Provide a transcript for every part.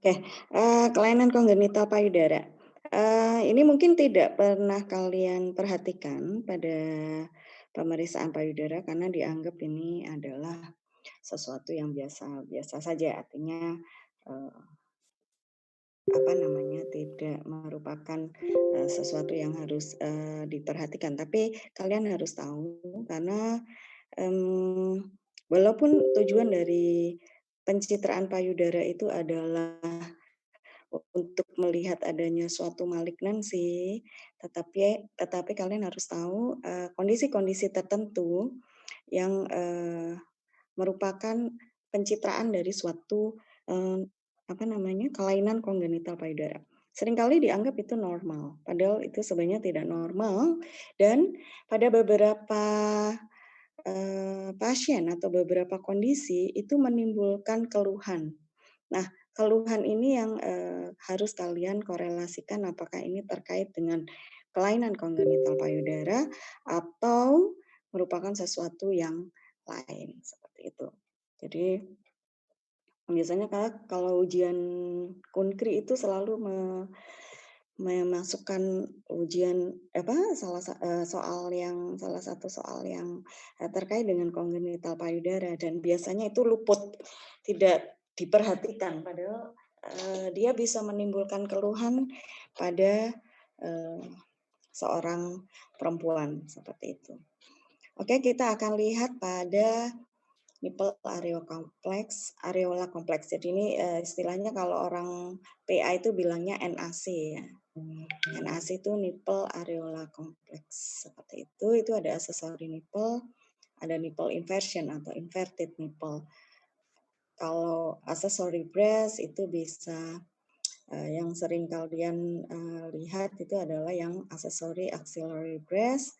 Oke, kelainan kongenital payudara. Ini mungkin tidak pernah kalian perhatikan pada pemeriksaan payudara karena dianggap ini adalah sesuatu yang biasa-biasa saja. Artinya, eee, apa namanya, tidak merupakan, sesuatu yang harus, diperhatikan. Tapi kalian harus tahu karena, mmm, walaupun tujuan dari pencitraan payudara itu adalah untuk melihat adanya suatu malignansi, tetapi kalian harus tahu, kondisi-kondisi tertentu yang, merupakan pencitraan dari suatu, eee, apa namanya, kelainan kongenital payudara. Seringkali dianggap itu normal, padahal itu sebenarnya tidak normal dan pada beberapa, pasien atau beberapa kondisi itu menimbulkan keluhan. Nah, keluhan ini yang, harus kalian korelasikan apakah ini terkait dengan kelainan kongenital payudara atau merupakan sesuatu yang lain, seperti itu. Jadi biasanya kalau ujian Kunkri itu selalu memasukkan ujian apa, salah satu soal yang, terkait dengan kongenital payudara dan biasanya itu luput, tidak diperhatikan padahal, dia bisa menimbulkan keluhan pada, eee, seorang perempuan, seperti itu. Oke, kita akan lihat pada nipple areola kompleks. Jadi ini, istilahnya kalau orang PA itu bilangnya NAC ya. NAC itu nipple areola kompleks, seperti itu. Itu ada aksesori nipple, ada nipple inversion atau inverted nipple. Kalau aksesori breast itu bisa, yang sering kalian, lihat itu adalah yang aksesori axillary breast,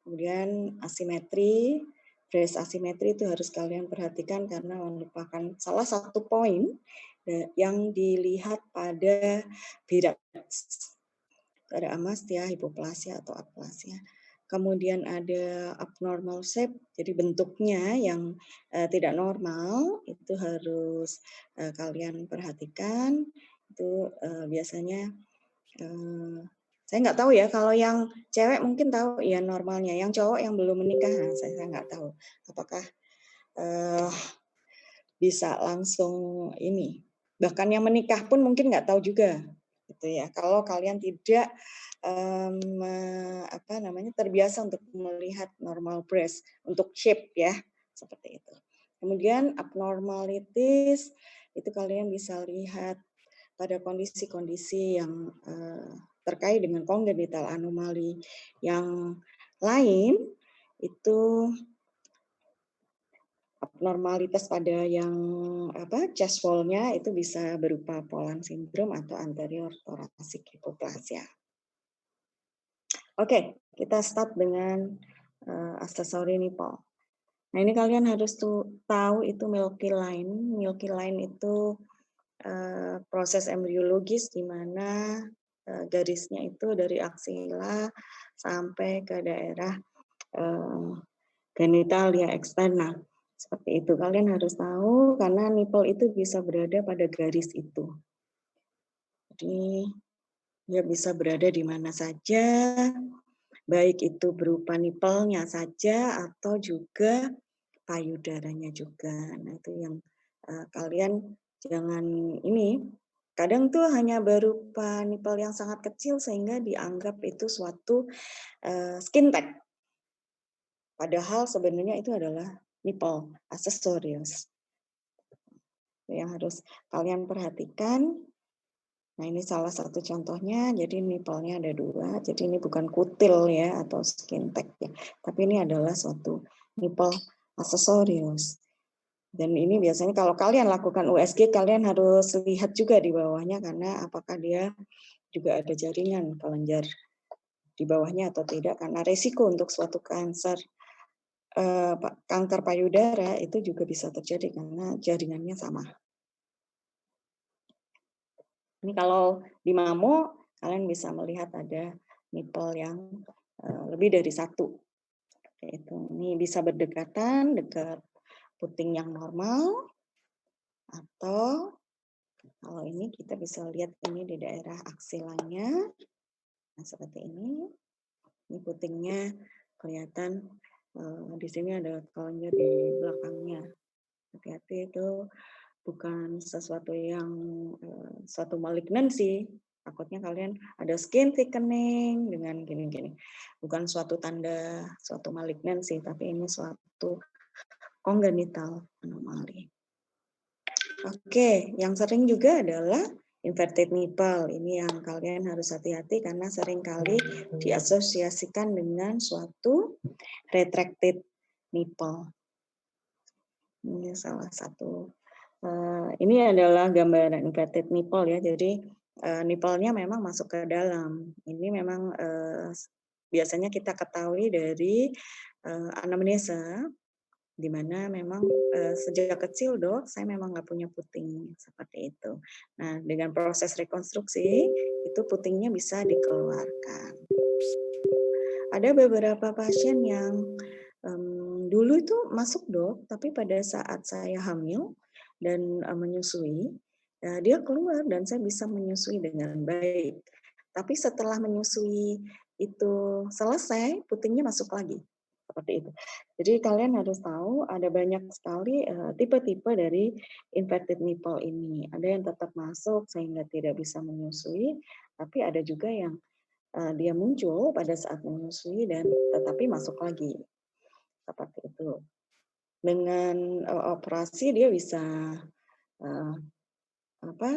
kemudian asimetri, breast asimetri itu harus kalian perhatikan karena merupakan salah satu poin yang dilihat pada biraks. Ada amastia, hipoplasia atau aplasia. Kemudian ada abnormal shape, jadi bentuknya yang, tidak normal, itu harus, kalian perhatikan. Itu, biasanya, saya nggak tahu ya, kalau yang cewek mungkin tahu ya normalnya, yang cowok yang belum menikah, nah saya nggak tahu. Apakah, eee, bisa langsung ini, bahkan yang menikah pun mungkin nggak tahu juga, gitu ya. Kalau kalian tidak, apa namanya, terbiasa untuk melihat normal breast, untuk shape ya, seperti itu. Kemudian abnormalities, itu kalian bisa lihat pada kondisi-kondisi yang, terkait dengan kongenital anomali yang lain, itu abnormalitas pada yang chest wall-nya itu bisa berupa Poland syndrome atau anterior thoracic hypoplasia. Oke, kita start dengan, aksesori nipple. Nah, ini kalian harus tahu itu milky line. Milky line itu, proses embriologis di mana, garisnya itu dari aksila sampai ke daerah, eee, genitalia eksterna. Seperti itu, kalian harus tahu karena nipple itu bisa berada pada garis itu. Jadi, dia bisa berada di mana saja, baik itu berupa nipple-nya saja atau juga payudaranya juga. Nah, itu yang, kalian jangan ini, kadang tuh hanya berupa nipple yang sangat kecil sehingga dianggap itu suatu, skin tag. Padahal sebenarnya itu adalah nipple aksesorius. Yang harus kalian perhatikan. Nah, ini salah satu contohnya, jadi nipple-nya ada 2, jadi ini bukan kutil ya atau skin tag ya, tapi ini adalah suatu nipple aksesorius. Dan ini biasanya kalau kalian lakukan USG, kalian harus lihat juga di bawahnya karena apakah dia juga ada jaringan kelenjar di bawahnya atau tidak, karena resiko untuk suatu kanker payudara itu juga bisa terjadi karena jaringannya sama. Ini kalau di mamo, kalian bisa melihat ada nipple yang, lebih dari 1. Ini bisa berdekatan, dekat puting yang normal, atau Kalau ini kita bisa lihat ini di daerah aksilanya. Nah, seperti ini. Ini putingnya kelihatan, di sini ada kelenjar di belakangnya. Hati-hati, itu bukan sesuatu yang, suatu malignansi. Takutnya kalian ada skin thickening dengan gini-gini. Bukan suatu tanda suatu malignansi, tapi ini suatu congenital anomali. Oke, yang sering juga adalah inverted nipple. Ini yang kalian harus hati-hati karena seringkali diasosiasikan dengan suatu retracted nipple. Ini salah satu. Ini adalah gambaran inverted nipple ya. Jadi nipple-nya memang masuk ke dalam. Ini memang biasanya kita ketahui dari anamnesa, di mana memang sejak kecil dok, saya memang nggak punya puting seperti itu. Nah, dengan proses rekonstruksi itu putingnya bisa dikeluarkan. Ada beberapa pasien yang dulu itu masuk dok, tapi pada saat saya hamil dan menyusui, dia keluar dan saya bisa menyusui dengan baik. Tapi setelah menyusui itu selesai, putingnya masuk lagi. Seperti itu. Jadi kalian harus tahu ada banyak sekali tipe-tipe dari inverted nipple ini. Ada yang tetap masuk sehingga tidak bisa menyusui, tapi ada juga yang dia muncul pada saat menyusui dan tetapi masuk lagi. Seperti itu. Dengan operasi dia bisa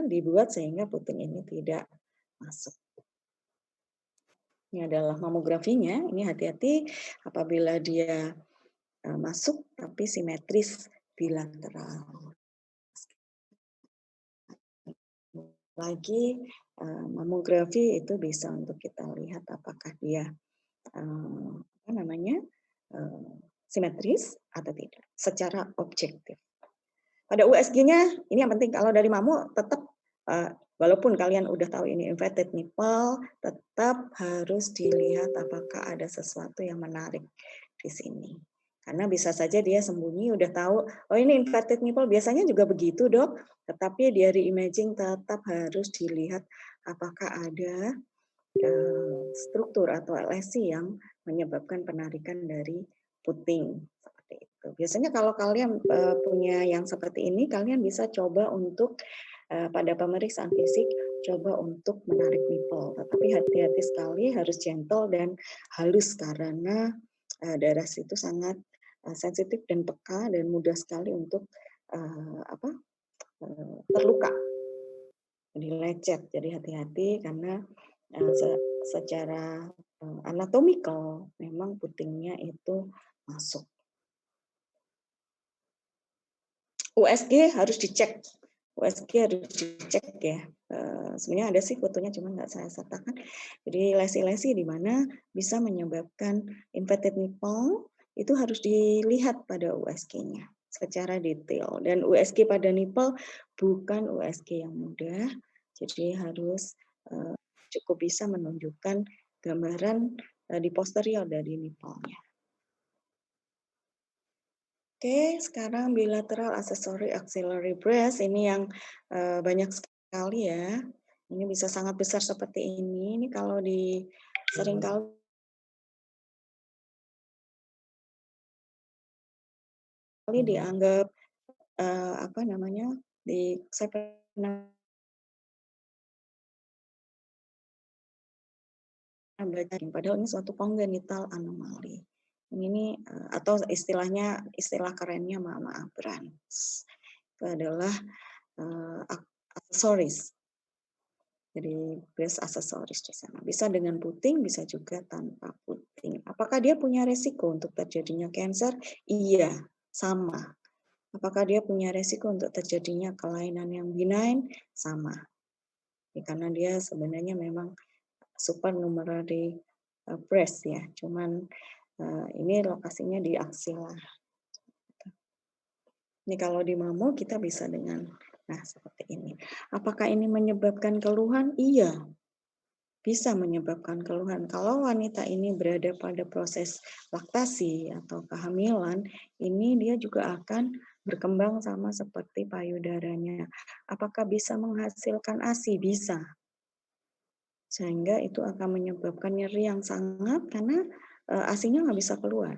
dibuat sehingga puting ini tidak masuk. Ini adalah mamografinya. Ini hati-hati apabila dia masuk tapi simetris bilateral. Lagi mamografi itu bisa untuk kita lihat apakah dia simetris atau tidak secara objektif. Pada USG-nya ini yang penting, kalau dari mamo tetap walaupun kalian udah tahu ini inverted nipple, tetap harus dilihat apakah ada sesuatu yang menarik di sini. Karena bisa saja dia sembunyi, udah tahu, oh ini inverted nipple, biasanya juga begitu dok, tetapi dari imaging tetap harus dilihat apakah ada struktur atau lesi yang menyebabkan penarikan dari puting. Seperti itu. Biasanya kalau kalian punya yang seperti ini, kalian bisa coba untuk pada pemeriksaan fisik, coba untuk menarik nipple. Tetapi hati-hati sekali, harus gentle dan halus karena daerah situ sangat sensitif dan peka dan mudah sekali untuk terluka, jadi lecet. Jadi hati-hati karena secara anatomikal memang putingnya itu masuk. USG harus dicek. USG harus dicek ya. Sebenarnya ada sih fotonya, cuma nggak saya sertakan. Jadi lesi-lesi di mana bisa menyebabkan inverted nipple itu harus dilihat pada USG-nya secara detail. Dan USG pada nipple bukan USG yang mudah, jadi harus cukup bisa menunjukkan gambaran di posterior dari nipple-nya. Oke, sekarang bilateral accessory axillary breast, ini yang banyak sekali ya. Ini bisa sangat besar seperti ini. Ini kalau seringkali dianggap saya pernah baca, padahal ini suatu congenital anomali. Ini atau istilah kerennya mama Abrams. Itu adalah aksesoris. Jadi breast aksesoris di sana. Bisa dengan puting, bisa juga tanpa puting. Apakah dia punya resiko untuk terjadinya kanker? Iya, sama. Apakah dia punya resiko untuk terjadinya kelainan yang benign? Sama. Karena dia sebenarnya memang supernumerary breast ya. Cuman ini lokasinya di aksila. Ini kalau di mamo kita bisa dengan seperti ini. Apakah ini menyebabkan keluhan? Iya. bisa menyebabkan keluhan. Kalau wanita ini berada pada proses laktasi atau kehamilan, ini dia juga akan berkembang sama seperti payudaranya. Apakah bisa menghasilkan ASI? Bisa. Sehingga itu akan menyebabkan nyeri yang sangat karena ASINya nggak bisa keluar.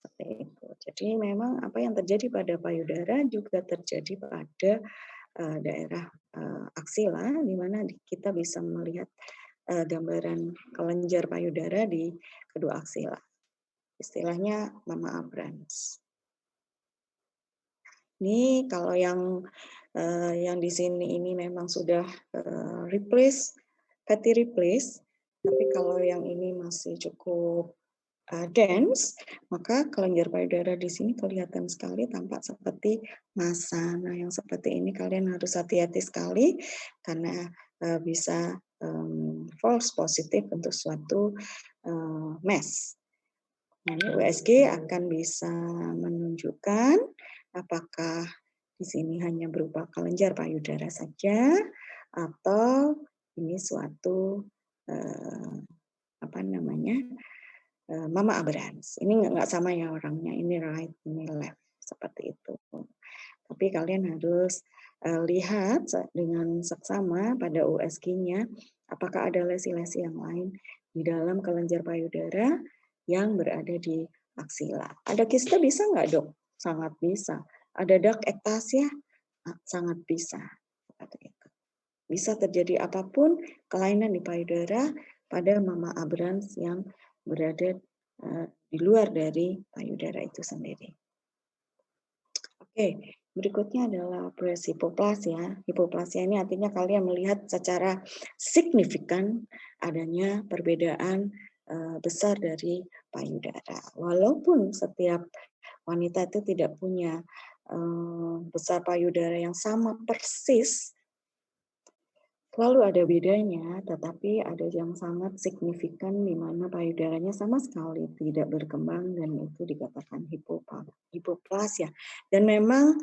Seperti itu. Jadi memang apa yang terjadi pada payudara juga terjadi pada daerah aksila, di mana kita bisa melihat gambaran kelenjar payudara di kedua aksila. Istilahnya Mama Abrams. Ini kalau yang di sini ini memang sudah fatty replace, tapi kalau yang ini masih cukup dense, maka kelenjar payudara di sini kelihatan sekali tampak seperti massa. Nah, yang seperti ini kalian harus hati-hati sekali karena bisa false positif untuk suatu mass. Nah, ini USG akan bisa menunjukkan apakah di sini hanya berupa kelenjar payudara saja atau ini suatu Mama Abrams. Ini nggak sama ya orangnya, ini right, ini left, seperti itu. Tapi kalian harus lihat dengan seksama pada USG-nya, apakah ada lesi-lesi yang lain di dalam kelenjar payudara yang berada di aksila. Ada kista bisa nggak dok? Sangat bisa. Ada dark ectasia? Sangat bisa. Seperti itu. Bisa terjadi apapun kelainan di payudara pada Mama Abrams yang berada di luar dari payudara itu sendiri. Oke, berikutnya adalah breast hipoplasia. Hipoplasia ini artinya kalian melihat secara signifikan adanya perbedaan besar dari payudara. Walaupun setiap wanita itu tidak punya besar payudara yang sama persis, selalu ada bedanya, tetapi ada yang sangat signifikan di mana payudaranya sama sekali tidak berkembang dan itu dikatakan hipoplasia. Dan memang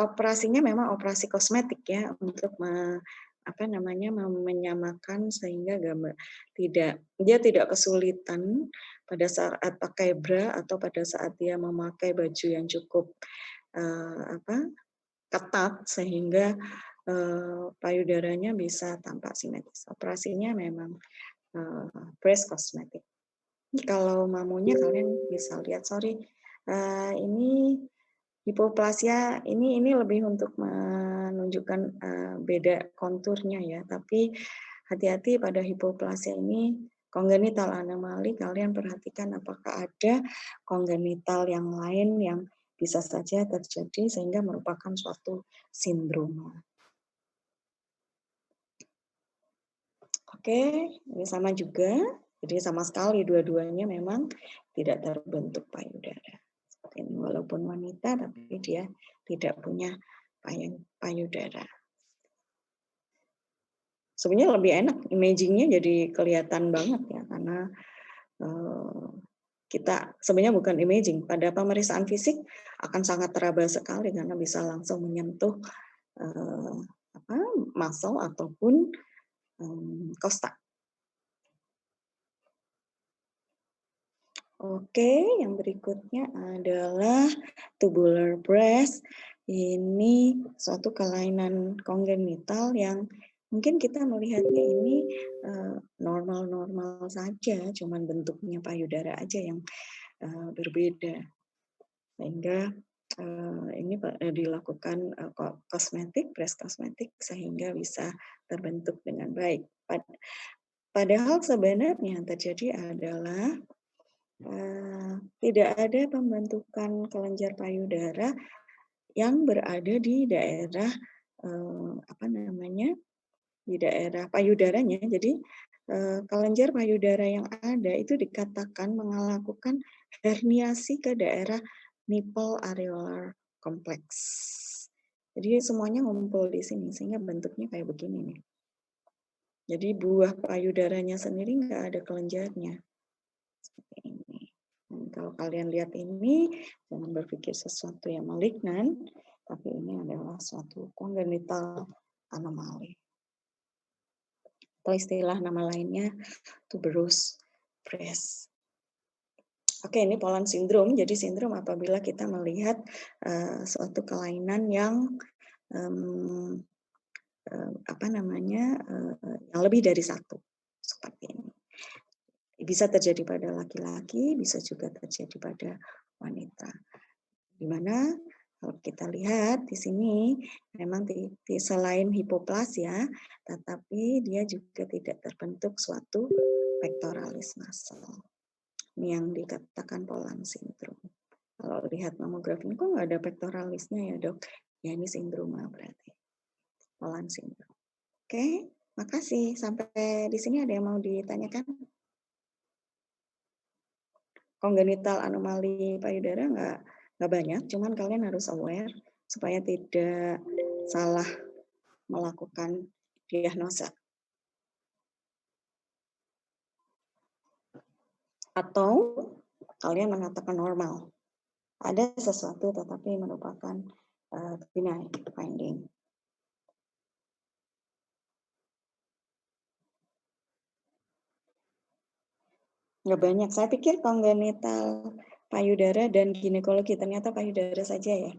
operasinya memang operasi kosmetik ya untuk menyamakan sehingga dia tidak kesulitan pada saat pakai bra atau pada saat dia memakai baju yang cukup ketat sehingga payudaranya bisa tampak simetris. Operasinya memang breast cosmetic. Kalau mamunya kalian bisa lihat, ini hipoplasia ini lebih untuk menunjukkan beda konturnya ya. Tapi hati-hati pada hipoplasia ini congenital anomali, kalian perhatikan apakah ada congenital yang lain yang bisa saja terjadi sehingga merupakan suatu sindrom. Oke, ini sama juga. Jadi sama sekali dua-duanya memang tidak terbentuk payudara. Seperti ini, walaupun wanita tapi dia tidak punya payudara. Sebenarnya lebih enak imagingnya jadi kelihatan banget ya karena kita sebenarnya bukan imaging. Pada pemeriksaan fisik akan sangat teraba sekali karena bisa langsung menyentuh muscle ataupun kosta. Oke, yang berikutnya adalah tubular breast. Ini suatu kelainan kongenital yang mungkin kita melihatnya ini normal-normal saja, cuman bentuknya payudara aja yang berbeda. Sehingga ini dilakukan kosmetik, breast kosmetik sehingga bisa terbentuk dengan baik. Padahal sebenarnya yang terjadi adalah tidak ada pembentukan kelenjar payudara yang berada di daerah di daerah payudaranya. Jadi kelenjar payudara yang ada itu dikatakan melakukan herniasi ke daerah nipple areolar complex. Jadi semuanya ngumpul di sini sehingga bentuknya kayak begini nih. Jadi buah payudaranya sendiri nggak ada kelenjarnya. Seperti ini. Dan kalau kalian lihat ini, jangan berpikir sesuatu yang malignan, tapi ini adalah suatu congenital anomali. atau istilah nama lainnya tuberous breast. Oke, ini Poland syndrome. Jadi sindrom apabila kita melihat suatu kelainan yang yang lebih dari satu, seperti ini. Bisa terjadi pada laki-laki, bisa juga terjadi pada wanita. Di mana kalau kita lihat di sini memang selain hipoplasia, tetapi dia juga tidak terbentuk suatu pectoralis muscle. Ini yang dikatakan Poland syndrome. Kalau lihat mamografi ini kok nggak ada pectoralisnya ya dok? Ya ini sindroma berarti. Poland syndrome. Oke, makasih. Sampai di sini ada yang mau ditanyakan? Kongenital anomali payudara nggak banyak, cuman kalian harus aware supaya tidak salah melakukan diagnosa. Atau kalian mengatakan normal. Ada sesuatu tetapi merupakan benign finding. Nggak banyak. Saya pikir kongenital payudara dan ginekologi, ternyata payudara saja ya.